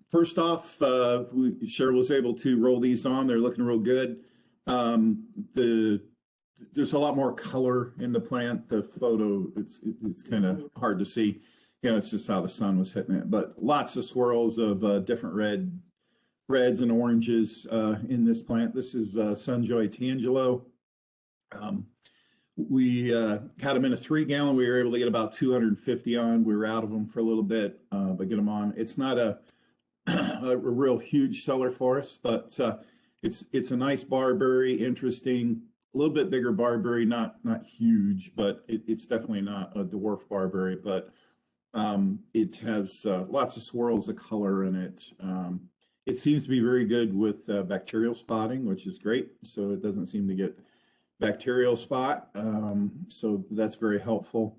First off, Cheryl was able to roll these on. They're looking real good. The There's a lot more color in the plant. The photo, it's kind of hard to see. It's just how the sun was hitting it. But lots of swirls of different reds and oranges in this plant. This is Sunjoy Tangelo. We had them in a 3-gallon. We were able to get about 250 on. We were out of them for a little bit, but get them on. It's not a real huge seller for us, but it's a nice barberry, interesting, a little bit bigger barberry, not huge, but it's definitely not a dwarf barberry, but it has lots of swirls of color in it. It seems to be very good with bacterial spotting, which is great. So it doesn't seem to get bacterial spot. So that's very helpful.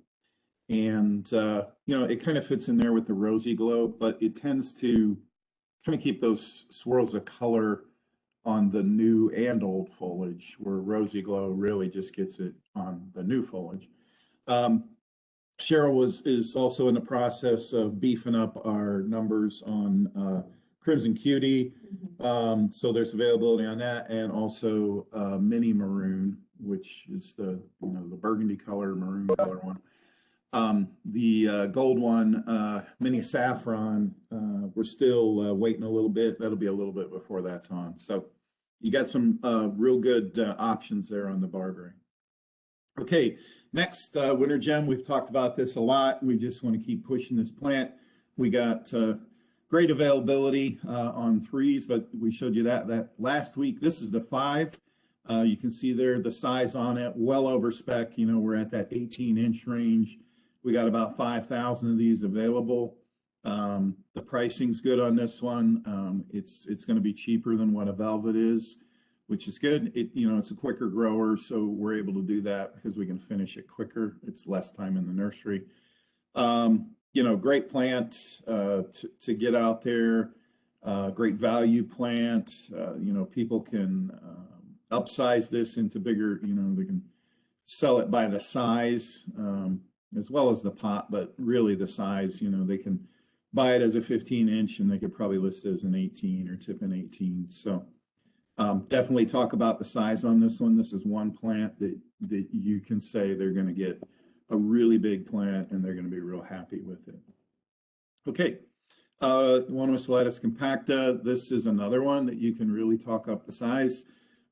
And, it kind of fits in there with the rosy glow, but it tends to kind of keep those swirls of color on the new and old foliage, where rosy glow really just gets it on the new foliage. Cheryl is also in the process of beefing up our numbers on Crimson Cutie. So there's availability on that, and also Mini Maroon, which is the burgundy color, maroon color one. The gold one, Mini Saffron, we're still waiting a little bit. That'll be a little bit before that's on. So you got some real good options there on the barberry. Okay, next, Winter Gem. We've talked about this a lot. We just want to keep pushing this plant. We got great availability on 3s, but we showed you that last week. This is the 5. You can see there the size on it, well over spec. We're at that 18-inch range. We got about 5,000 of these available. The pricing's good on this one. It's going to be cheaper than what a velvet is, which is good. It's a quicker grower, so we're able to do that because we can finish it quicker. It's less time in the nursery. Great plant to get out there. Great value plant. People can upsize this into bigger. They can sell it by the size as well as the pot, but really the size. They can buy it as a 15-inch, and they could probably list it as an 18 or tip in 18. So definitely talk about the size on this one. This is one plant that you can say they're going to get a really big plant, and they're going to be real happy with it. Okay, Monocellatus compacta. This is another one that you can really talk up the size.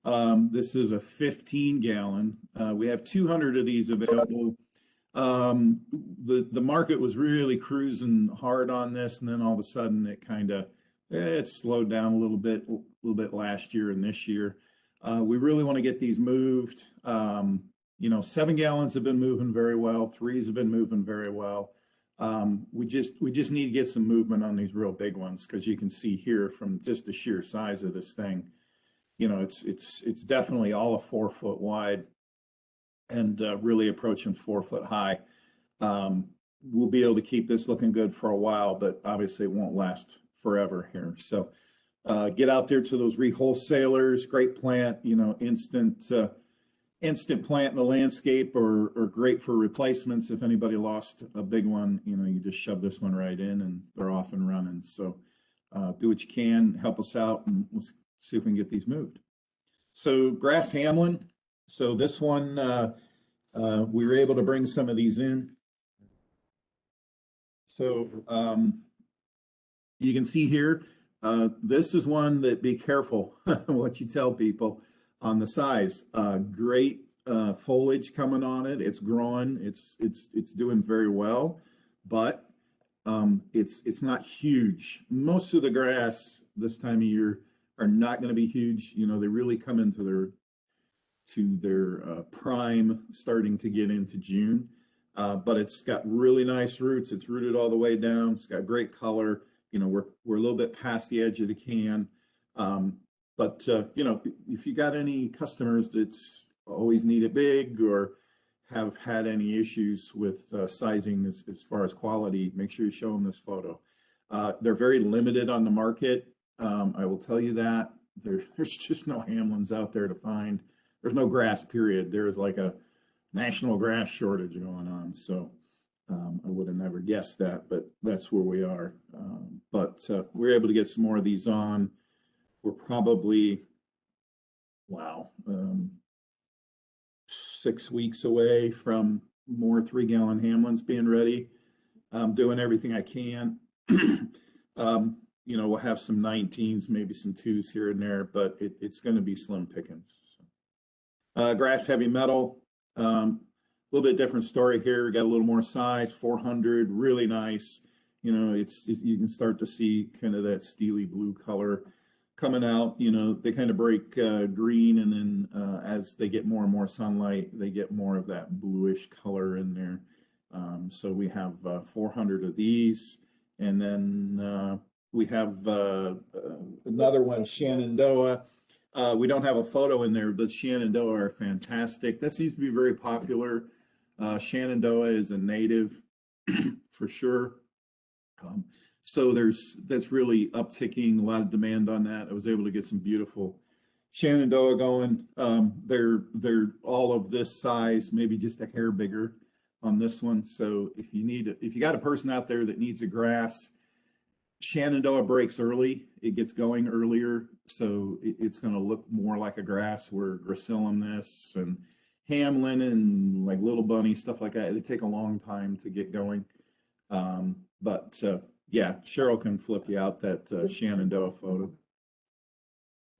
This is a 15-gallon. We have 200 of these available. The market was really cruising hard on this, and then all of a sudden it slowed down a little bit last year and this year. We really want to get these moved. 7 gallons have been moving very well. 3s have been moving very well. We just need to get some movement on these real big ones, because you can see here from just the sheer size of this thing, it's definitely all of 4 foot wide and really approaching 4 foot high. We'll be able to keep this looking good for a while, but obviously it won't last forever here. So get out there to those re-wholesalers. Great plant, instant plant in the landscape, or great for replacements. If anybody lost a big one, you just shove this one right in and they're off and running. So do what you can, help us out, and let's see if we can get these moved. So Grass Hamlin. So this one, we were able to bring some of these in. So you can see here, this is one that be careful what you tell people on the size. Great foliage coming on it. It's growing. It's doing very well, but it's not huge. Most of the grass this time of year are not going to be huge. They really come into their prime starting to get into June. But it's got really nice roots. It's rooted all the way down. It's got great color. We're a little bit past the edge of the can. But if you got any customers that's always need it big, or have had any issues with sizing as far as quality, make sure you show them this photo. They're very limited on the market. I will tell you that. There's just no Hamlins out there to find. There's no grass, period. There's like a national grass shortage going on. So I would have never guessed that, but that's where we are. But we're able to get some more of these on. We're probably, wow, 6 weeks away from more 3-gallon Hamlins being ready. I'm doing everything I can. You know, we'll have some 19s, maybe some 2s here and there, but it's going to be slim pickings. Grass heavy metal, a little bit different story here. Got a little more size, 400, really nice. You know, you can start to see kind of that steely blue color coming out. You know, they kind of break green, and then as they get more and more sunlight, they get more of that bluish color in there. So we have 400 of these, and then we have another one, Shenandoah. We don't have a photo in there, but Shenandoah are fantastic. That seems to be very popular. Shenandoah is a native for sure. So that's really upticking, a lot of demand on that. I was able to get some beautiful Shenandoah going. They're all of this size, maybe just a hair bigger on this one. So if you got a person out there that needs a grass, Shenandoah breaks early. It gets going earlier, so it's going to look more like a grass, where Gracilis and Hamlin and like Little Bunny, stuff like that, they take a long time to get going. But yeah, Cheryl can flip you out that Shenandoah photo.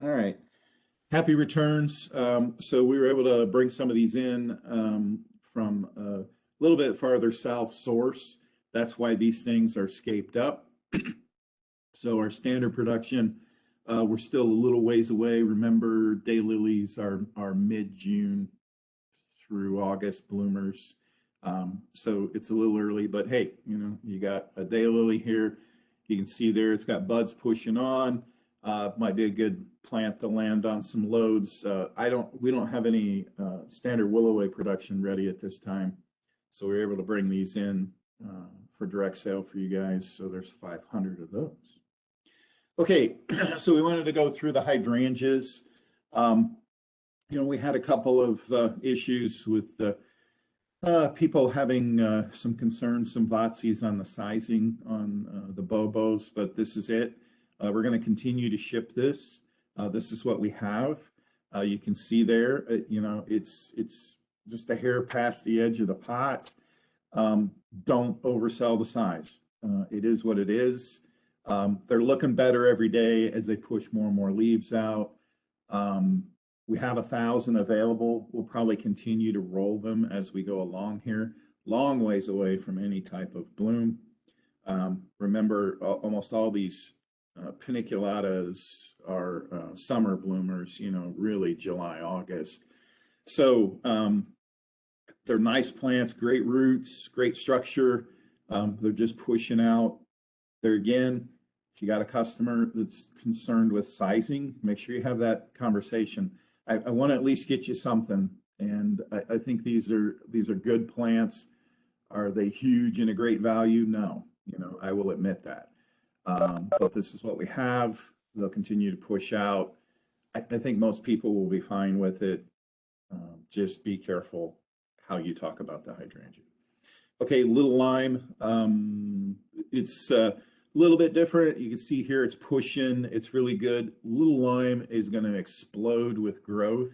All right. Happy returns. So we were able to bring some of these in from a little bit farther south source. That's why these things are scaped up. So our standard production, we're still a little ways away. Remember, daylilies are mid-June through August bloomers. So it's a little early, but hey, you know, you got a daylily here. You can see there, it's got buds pushing on. Might be a good plant to land on some loads. We don't have any standard Willoway production ready at this time. So we're able to bring these in for direct sale for you guys. So there's 500 of those. Okay, so we wanted to go through the hydrangeas. You know, we had a couple of issues with people having some concerns, some VOTSIs on the sizing on the Bobos, but this is it. We're going to continue to ship this. This is what we have. You can see there, you know, it's just a hair past the edge of the pot. Don't oversell the size. It is what it is. They're looking better every day as they push more and more leaves out. We have 1,000 available. We'll probably continue to roll them as we go along here. Long ways away from any type of bloom. Remember, almost all these paniculatas are summer bloomers, you know, really July, August. So they're nice plants, great roots, great structure. They're just pushing out. There again, if you got a customer that's concerned with sizing, make sure you have that conversation. I want to at least get you something, and I think these are good plants. Are they huge and a great value? No, you know, I will admit that. But this is what we have. They'll continue to push out. I think most people will be fine with it. Just be careful how you talk about the hydrangea. Okay, little lime. It's a little bit different. You can see here it's pushing. It's really good. Little lime is going to explode with growth.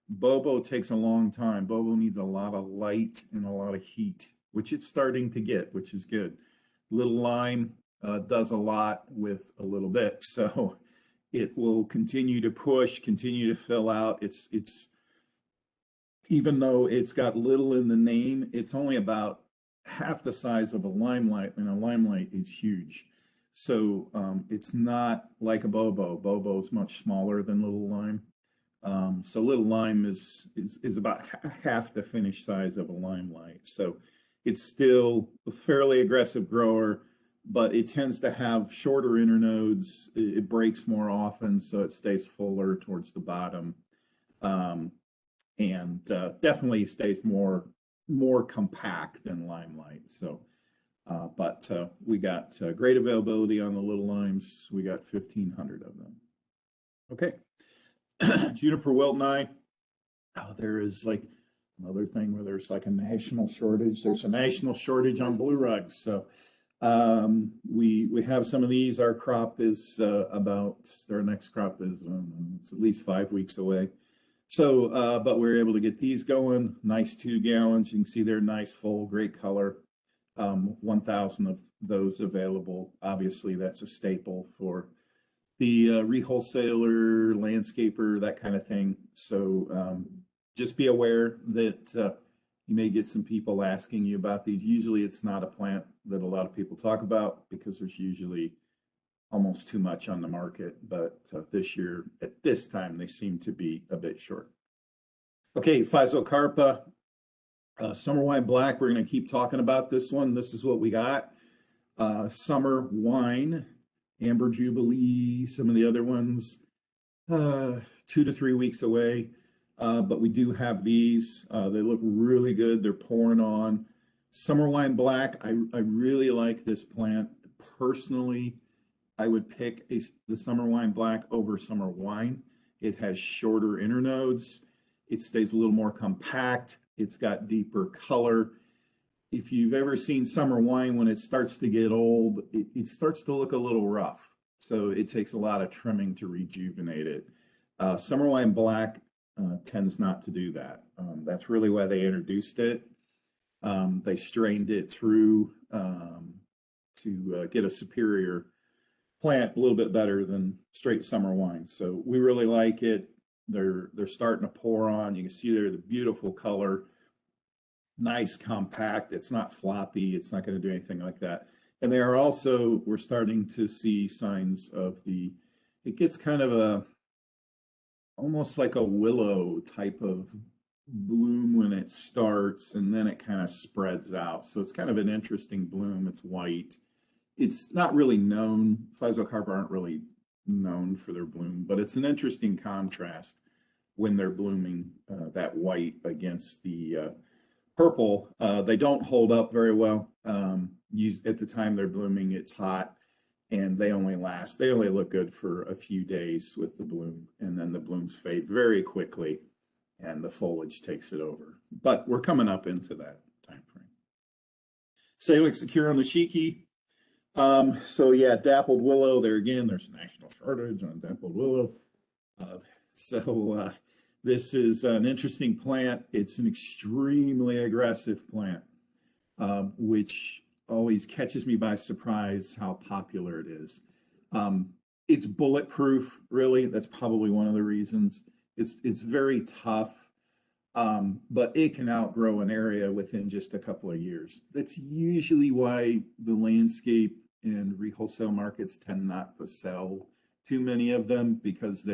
Bobo takes a long time. Bobo needs a lot of light and a lot of heat, which it's starting to get, which is good. Little lime does a lot with a little bit. So it will continue to push, continue to fill out. It's even though it's got little in the name, it's only about half the size of a limelight, and a limelight is huge. So it's not like a Bobo. Bobo is much smaller than little lime. So little lime is about half the finished size of a limelight. So it's still a fairly aggressive grower, but it tends to have shorter internodes. It breaks more often, so it stays fuller towards the bottom. And definitely stays more compact than limelight. So, but we got great availability on the little limes. We got 1,500 of them. Okay, Juniper Wiltoni. Oh, there is like another thing where there's like a national shortage. There's a national shortage on blue rugs. So we have some of these. Our crop is our next crop is it's at least 5 weeks away. So, but we're able to get these going. Nice 2 gallons. You can see they're nice, full, great color. 1,000 of those available. Obviously, that's a staple for the re-wholesaler, landscaper, that kind of thing. So just be aware that you may get some people asking you about these. Usually it's not a plant that a lot of people talk about because there's usually almost too much on the market. But this year, at this time, they seem to be a bit short. Okay, Physocarpa, Summer Wine Black. We're going to keep talking about this one. This is what we got. Summer Wine, Amber Jubilee, some of the other ones, 2 to 3 weeks away. But we do have these. They look really good. They're pouring on. Summer Wine Black, I really like this plant. Personally, I would pick the Summer Wine Black over Summer Wine. It has shorter internodes. It stays a little more compact. It's got deeper color. If you've ever seen summer wine, when it starts to get old, it starts to look a little rough. So it takes a lot of trimming to rejuvenate it. Summer Wine Black tends not to do that. That's really why they introduced it. They strained it through to get a superior plant, a little bit better than straight summer wine. So we really like it. They're starting to pour on. You can see there the beautiful color. Nice, compact. It's not floppy. It's not going to do anything like that. And they are also, we're starting to see signs of it gets kind of almost like a willow type of bloom when it starts, and then it kind of spreads out. So it's kind of an interesting bloom. It's white. It's not really known. Physocarpa aren't really known for their bloom, but it's an interesting contrast when they're blooming, that white against the purple. They don't hold up very well. At the time they're blooming, it's hot, and they only look good for a few days with the bloom, and then the blooms fade very quickly and the foliage takes it over. But we're coming up into that time frame. Salix Huron Nishiki. So yeah, dappled willow. There again, there's a national shortage on dappled willow. This is an interesting plant. It's an extremely aggressive plant, which always catches me by surprise how popular it is. It's bulletproof, really. That's probably one of the reasons. It's very tough, but it can outgrow an area within just a couple of years. That's usually why the landscape and re-wholesale markets tend not to sell too many of them, because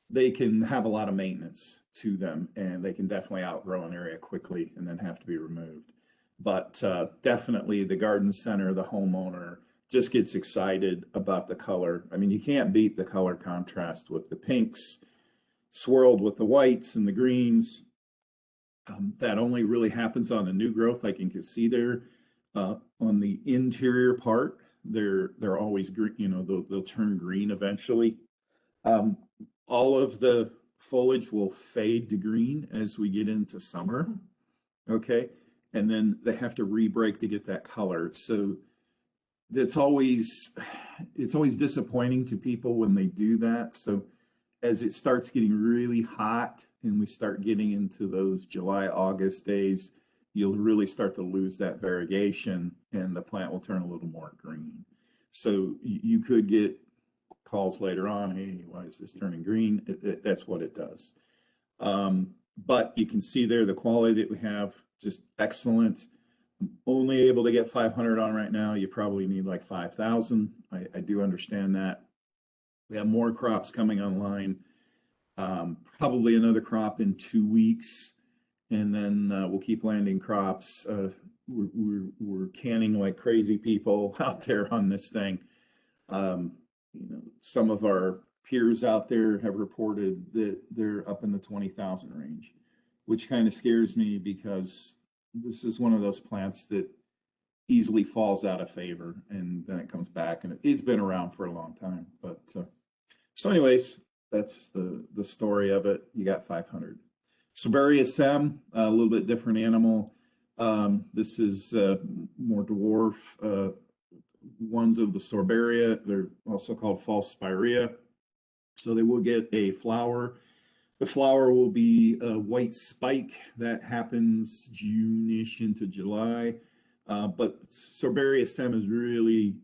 they can have a lot of maintenance to them, and they can definitely outgrow an area quickly and then have to be removed. But definitely the garden center, the homeowner just gets excited about the color. I mean, you can't beat the color contrast with the pinks swirled with the whites and the greens. That only really happens on a new growth. Like you can see there on the interior part, they're always green. You know, they'll turn green eventually. All of the foliage will fade to green as we get into summer. Okay, and then they have to re-break to get that color. So it's always disappointing to people when they do that. So as it starts getting really hot and we start getting into those July, August days, you'll really start to lose that variegation and the plant will turn a little more green. So you could get calls later on, hey, why is this turning green? That's what it does. But you can see there the quality that we have, just excellent. I'm only able to get 500 on right now. You probably need like 5,000. I do understand that. We have more crops coming online, probably another crop in 2 weeks, and then we'll keep landing crops. We're canning like crazy people out there on this thing. You know, some of our peers out there have reported that they're up in the 20,000 range, which kind of scares me because this is one of those plants that easily falls out of favor and then it comes back, and it's been around for a long time. But so anyways, that's the story of it. You got 500. Soberia sem, a little bit different animal. This is more dwarf ones of the Sorbaria. They're also called false spirea. So they will get a flower. The flower will be a white spike that happens June-ish into July. But Sorbaria sem is really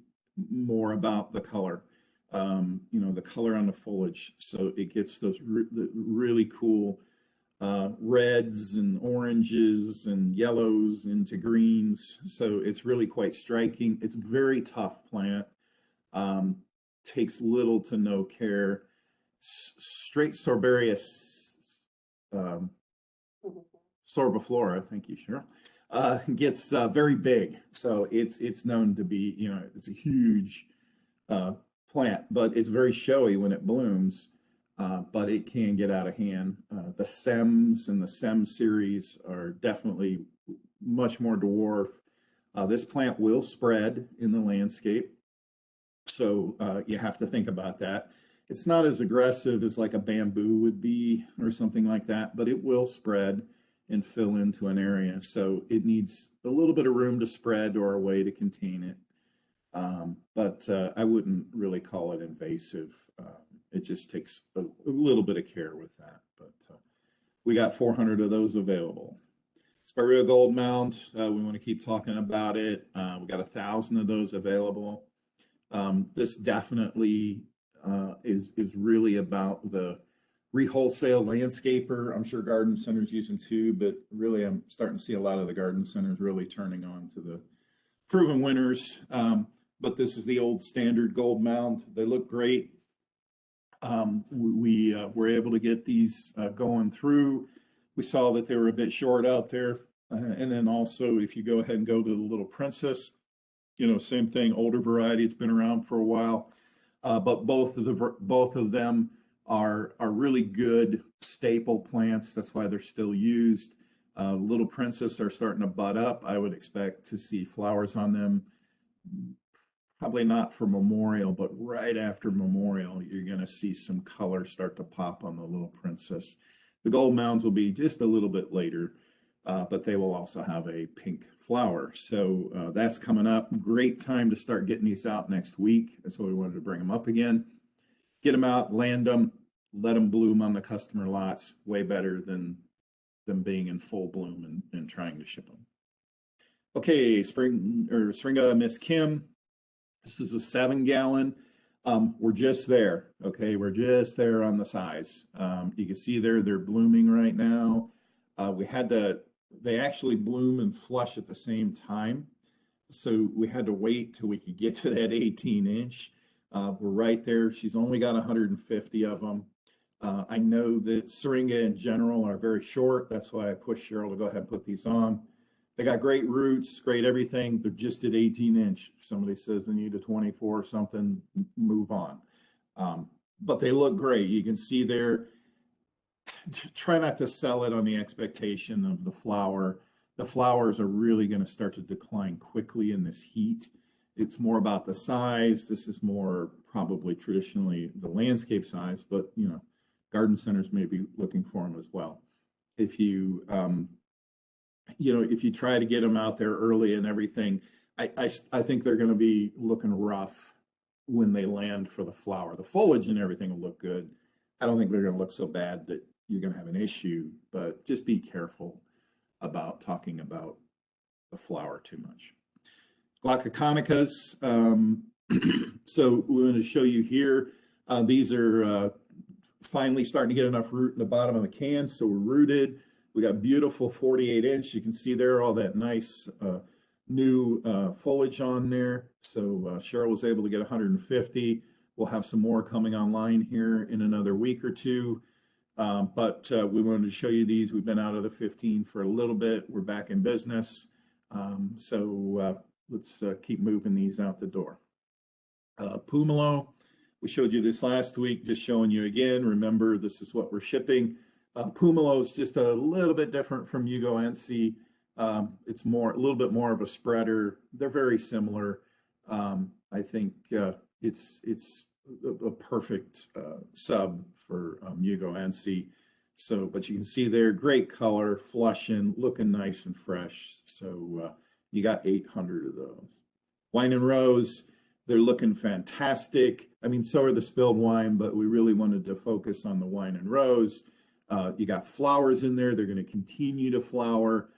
more about the color, the color on the foliage. So it gets those really cool reds and oranges and yellows into greens. So it's really quite striking. It's a very tough plant. Takes little to no care. Straight Sorbaria sorbiflora, thank you, Cheryl, gets very big. So it's known to be, it's a huge plant, but it's very showy when it blooms. But it can get out of hand. The Sems and the Sem series are definitely much more dwarf. This plant will spread in the landscape, so you have to think about that. It's not as aggressive as like a bamboo would be or something like that, but it will spread and fill into an area. So it needs a little bit of room to spread or a way to contain it. But I wouldn't really call it invasive. It just takes a little bit of care with that. But we got 400 of those available. Spirea Gold Mound, we want to keep talking about it. We got 1,000 of those available. This definitely is really about the re-wholesale landscaper. I'm sure garden centers use them too, but really I'm starting to see a lot of the garden centers really turning on to the proven winners. But this is the old standard gold mound. They look great. We were able to get these going through. We saw that they were a bit short out there. And then also, if you go ahead and go to the Little Princess, same thing, older variety. It's been around for a while. But both of them are really good staple plants. That's why they're still used. Little Princess are starting to bud up. I would expect to see flowers on them. Probably not for Memorial, but right after Memorial, you're going to see some color start to pop on the Little Princess. The gold mounds will be just a little bit later, but they will also have a pink flower. So that's coming up. Great time to start getting these out next week. That's why we wanted to bring them up again. Get them out, land them, let them bloom on the customer lots. Way better than them being in full bloom and trying to ship them. Okay, Syringa Miss Kim. This is a 7-gallon. We're just there. Okay, we're just there on the size. You can see they're blooming right now. They actually bloom and flush at the same time. So we had to wait till we could get to that 18-inch. We're right there. She's only got 150 of them. I know that Syringa in general are very short. That's why I pushed Cheryl to go ahead and put these on. They got great roots, great everything. They're just at 18-inch. If somebody says they need a 24 or something, move on. But they look great. You can see there. Try not to sell it on the expectation of the flower. The flowers are really going to start to decline quickly in this heat. It's more about the size. This is more probably traditionally the landscape size, but garden centers may be looking for them as well. If you if you try to get them out there early and everything, I think they're going to be looking rough when they land for the flower. The foliage and everything will look good. I don't think they're going to look so bad that you're going to have an issue, but just be careful about talking about the flower too much. Glaucoconicas. So we're going to show you here. These are finally starting to get enough root in the bottom of the can, so we're rooted. We got beautiful 48-inch. You can see there all that nice new foliage on there. So Cheryl was able to get 150. We'll have some more coming online here in another week or two. But we wanted to show you these. We've been out of the 15 for a little bit. We're back in business. So let's keep moving these out the door. Pumelo, we showed you this last week, just showing you again. Remember, this is what we're shipping. Pumelo is just a little bit different from Huron. It's a little bit more of a spreader. They're very similar. I think it's a perfect sub for Huron. So, but you can see there, great color, flushing, looking nice and fresh. So you got 800 of those. Wine and rose, they're looking fantastic. I mean, so are the spilled wine, but we really wanted to focus on the wine and rose. You got flowers in there. They're going to continue to flower.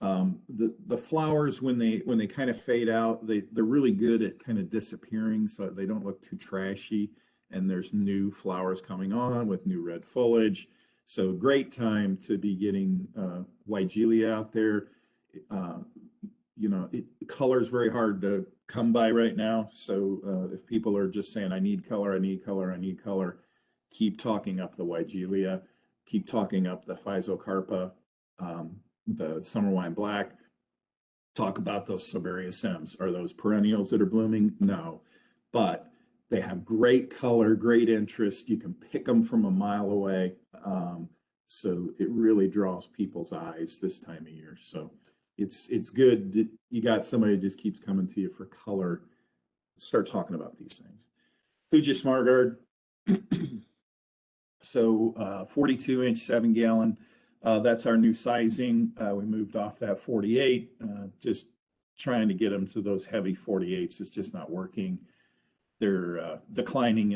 The flowers, when they kind of fade out, they're really good at kind of disappearing, so they don't look too trashy. And there's new flowers coming on with new red foliage. So great time to be getting Weigelia out there. You know, color is very hard to come by right now. So if people are just saying, I need color, I need color, I need color, keep talking up the Weigelia, keep talking up the Physocarpa, the summer wine black. Talk about those Siberius M's. Are those perennials that are blooming? No, but they have great color, great interest. You can pick them from a mile away. So it really draws people's eyes this time of year. So it's good. You got somebody who just keeps coming to you for color. Start talking about these things. Fuji Smart Guard. So 42-inch, 7-gallon. That's our new sizing. We moved off that 48. Just trying to get them to those heavy 48s. It's just not working. They're declining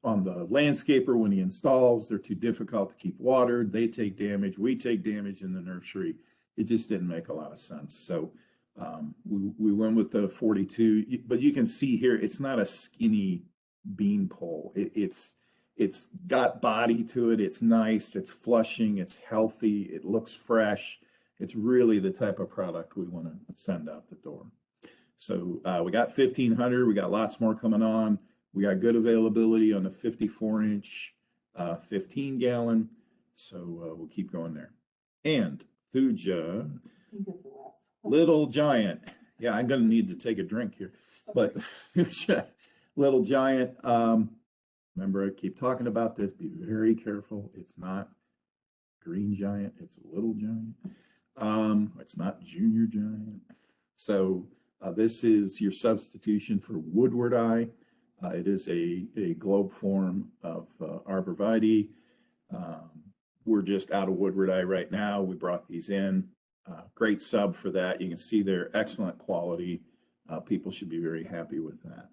on the landscaper when he installs. They're too difficult to keep watered. They take damage. We take damage in the nursery. It just didn't make a lot of sense. So we went with the 42. But you can see here, it's not a skinny bean pole. It's got body to it. It's nice. It's flushing. It's healthy. It looks fresh. It's really the type of product we want to send out the door. So we got 1,500. We got lots more coming on. We got good availability on the 54-inch, 15-gallon. So we'll keep going there. And Thuja, Little Giant. Yeah, I'm going to need to take a drink here. But Thuja, Little Giant. Remember, I keep talking about this. Be very careful. It's not Green Giant. It's Little Giant. It's not Junior Giant. So this is your substitution for Woodward Eye. It is a globe form of arborvitae. We're just out of Woodward Eye right now. We brought these in. Great sub for that. You can see they're excellent quality. People should be very happy with that.